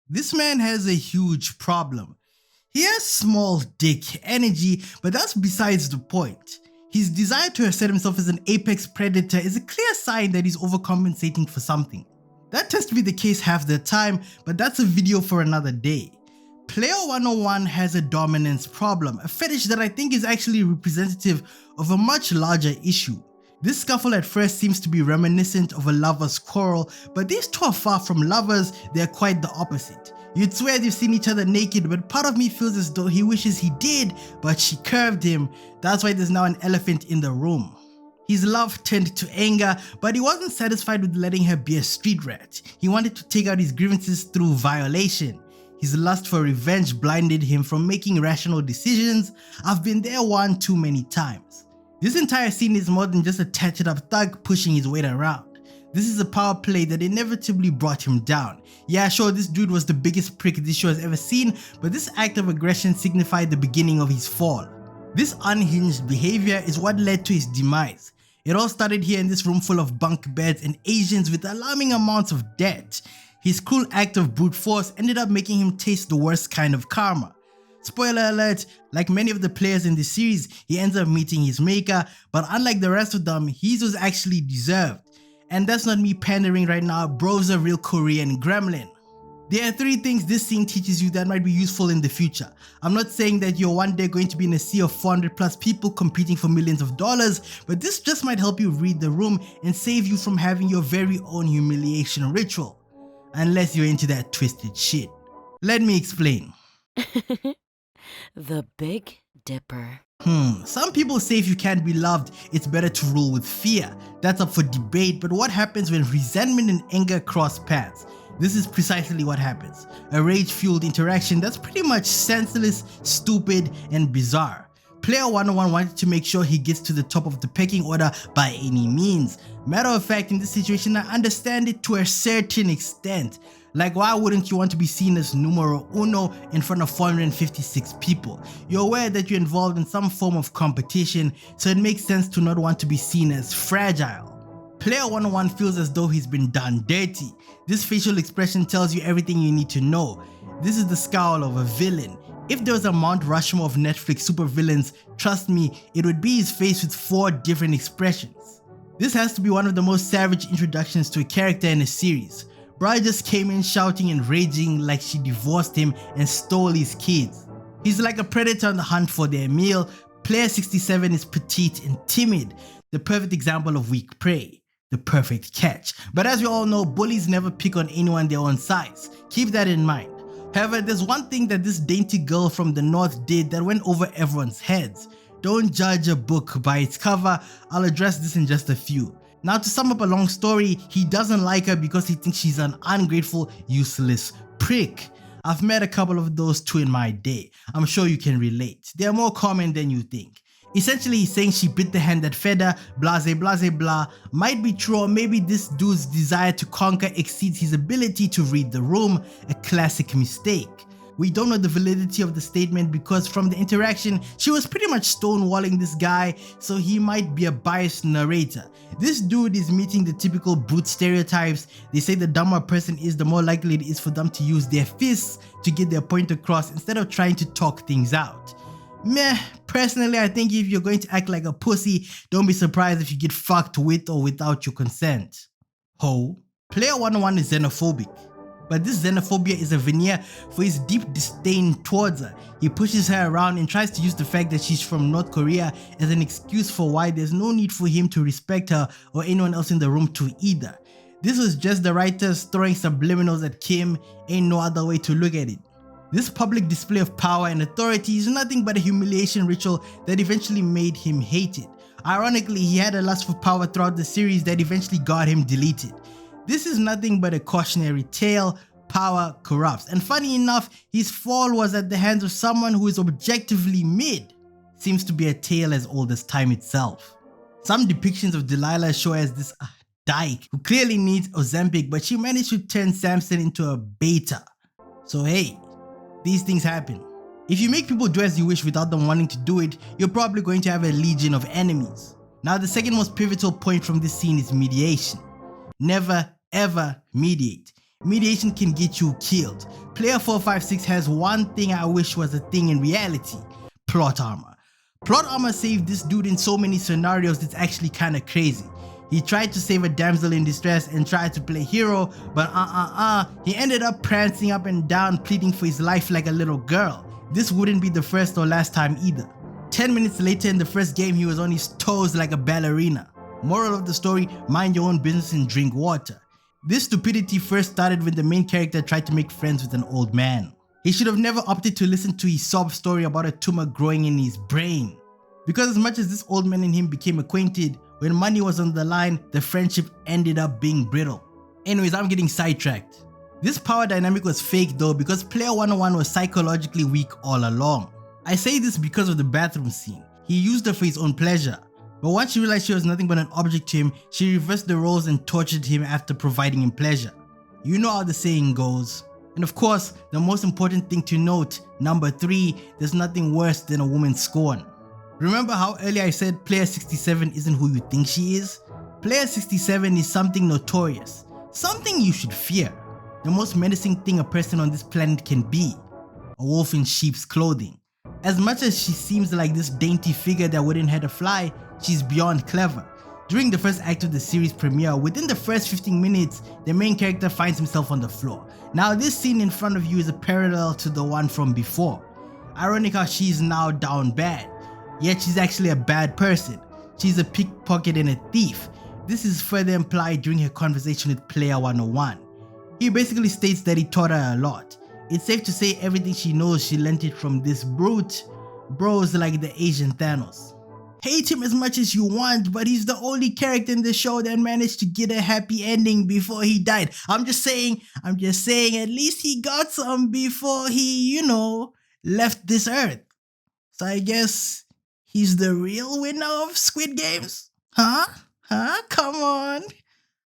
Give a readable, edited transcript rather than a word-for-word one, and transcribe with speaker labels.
Speaker 1: This man has a huge problem. He has small dick energy, but that's besides the point. His desire to assert himself as an apex predator is a clear sign that he's overcompensating for something. That tends to be the case half the time, but that's a video for another day. Player 101 has a dominance problem, a fetish that I think is actually representative of a much larger issue. This scuffle at first seems to be reminiscent of a lover's quarrel, but these two are far from lovers, they're quite the opposite. You'd swear they've seen each other naked, but part of me feels as though he wishes he did, but she curved him. That's why there's now an elephant in the room. His love turned to anger, but he wasn't satisfied with letting her be a street rat. He wanted to take out his grievances through violation. His lust for revenge blinded him from making rational decisions. I've been there one too many times. This entire scene is more than just a tatted up thug pushing his weight around. This is a power play that inevitably brought him down. Yeah, sure, this dude was the biggest prick this show has ever seen, but this act of aggression signified the beginning of his fall. This unhinged behavior is what led to his demise. It all started here in this room full of bunk beds and Asians with alarming amounts of debt. His cruel act of brute force ended up making him taste the worst kind of karma. Spoiler alert, like many of the players in the series, he ends up meeting his maker, but unlike the rest of them, his was actually deserved. And that's not me pandering right now, bro's a real Korean gremlin. There are 3 things this scene teaches you that might be useful in the future. I'm not saying that you're one day going to be in a sea of 400 plus people competing for millions of dollars, but this just might help you read the room and save you from having your very own humiliation ritual. Unless you're into that twisted shit. Let me explain.
Speaker 2: The Big Dipper.
Speaker 1: Some people say if you can't be loved, it's better to rule with fear. That's up for debate, but what happens when resentment and anger cross paths? This is precisely what happens. A rage-fueled interaction that's pretty much senseless, stupid, and bizarre. Player 101 wanted to make sure he gets to the top of the pecking order by any means. Matter of fact, in this situation, I understand it to a certain extent. Like, why wouldn't you want to be seen as numero uno in front of 456 people? You're aware that you're involved in some form of competition, so it makes sense to not want to be seen as fragile. Player 101 feels as though he's been done dirty. This facial expression tells you everything you need to know. This is the scowl of a villain. If there was a Mount Rushmore of Netflix supervillains, trust me, it would be his face with 4 different expressions. This has to be one of the most savage introductions to a character in a series. Bri just came in shouting and raging like she divorced him and stole his kids. He's like a predator on the hunt for their meal. Player 67 is petite and timid, the perfect example of weak prey, the perfect catch. But as we all know, bullies never pick on anyone their own size. Keep that in mind. However, there's one thing that this dainty girl from the north did that went over everyone's heads. Don't judge a book by its cover. I'll address this in just a few. Now, to sum up a long story, he doesn't like her because he thinks she's an ungrateful, useless prick. I've met a couple of those too in my day. I'm sure you can relate. They're more common than you think. Essentially, he's saying she bit the hand that fed her, blase blase blah. Might be true, or maybe this dude's desire to conquer exceeds his ability to read the room, a classic mistake. We don't know the validity of the statement because from the interaction, she was pretty much stonewalling this guy, so he might be a biased narrator. This dude is meeting the typical brute stereotypes. They say the dumber a person is, the more likely it is for them to use their fists to get their point across instead of trying to talk things out. Meh, personally I think if you're going to act like a pussy, don't be surprised if you get fucked with or without your consent. Ho. Player 101 is xenophobic. But this xenophobia is a veneer for his deep disdain towards her. He pushes her around and tries to use the fact that she's from North Korea as an excuse for why there's no need for him to respect her or anyone else in the room to either. This was just the writers throwing subliminals at Kim, ain't no other way to look at it. This public display of power and authority is nothing but a humiliation ritual that eventually made him hated. Ironically, he had a lust for power throughout the series that eventually got him deleted. This is nothing but a cautionary tale. Power corrupts, and funny enough, his fall was at the hands of someone who is objectively mid. Seems to be a tale as old as time itself. Some depictions of Delilah show as this dyke who clearly needs Ozempic, but she managed to turn Samson into a beta. So hey, these things happen. If you make people do as you wish without them wanting to do it, you're probably going to have a legion of enemies. Now, the second most pivotal point from this scene is mediation. Never ever mediate. Mediation can get you killed. Player 456 has one thing I wish was a thing in reality: plot armor. Plot armor saved this dude in so many scenarios it's actually kinda crazy. He tried to save a damsel in distress and tried to play hero, but he ended up prancing up and down pleading for his life like a little girl. This wouldn't be the first or last time either. 10 minutes later in the first game he was on his toes like a ballerina. Moral of the story: mind your own business and drink water. This stupidity first started when the main character tried to make friends with an old man. He should have never opted to listen to his sob story about a tumor growing in his brain. Because as much as this old man and him became acquainted, when money was on the line, the friendship ended up being brittle. Anyways, I'm getting sidetracked. This power dynamic was fake though, because player 101 was psychologically weak all along. I say this because of the bathroom scene. He used her for his own pleasure. But once she realized she was nothing but an object to him, she reversed the roles and tortured him after providing him pleasure. You know how the saying goes. And of course, the most important thing to note, number 3, there's nothing worse than a woman's scorn. Remember how earlier I said player 67 isn't who you think she is? Player 67 is something notorious, something you should fear. The most menacing thing a person on this planet can be: a wolf in sheep's clothing. As much as she seems like this dainty figure that wouldn't hurt a fly, she's beyond clever. During the first act of the series premiere, within the first 15 minutes, the main character finds himself on the floor. Now this scene in front of you is a parallel to the one from before. Ironic how she's now down bad, yet she's actually a bad person. She's a pickpocket and a thief. This is further implied during her conversation with player 101. He basically states that he taught her a lot. It's safe to say everything she knows she learnt it from this brute. Bros like the Asian Thanos. Hate him as much as you want, but he's the only character in the show that managed to get a happy ending before he died. I'm just saying, at least he got some before he, left this earth. So I guess he's the real winner of Squid Games? Huh? Come on.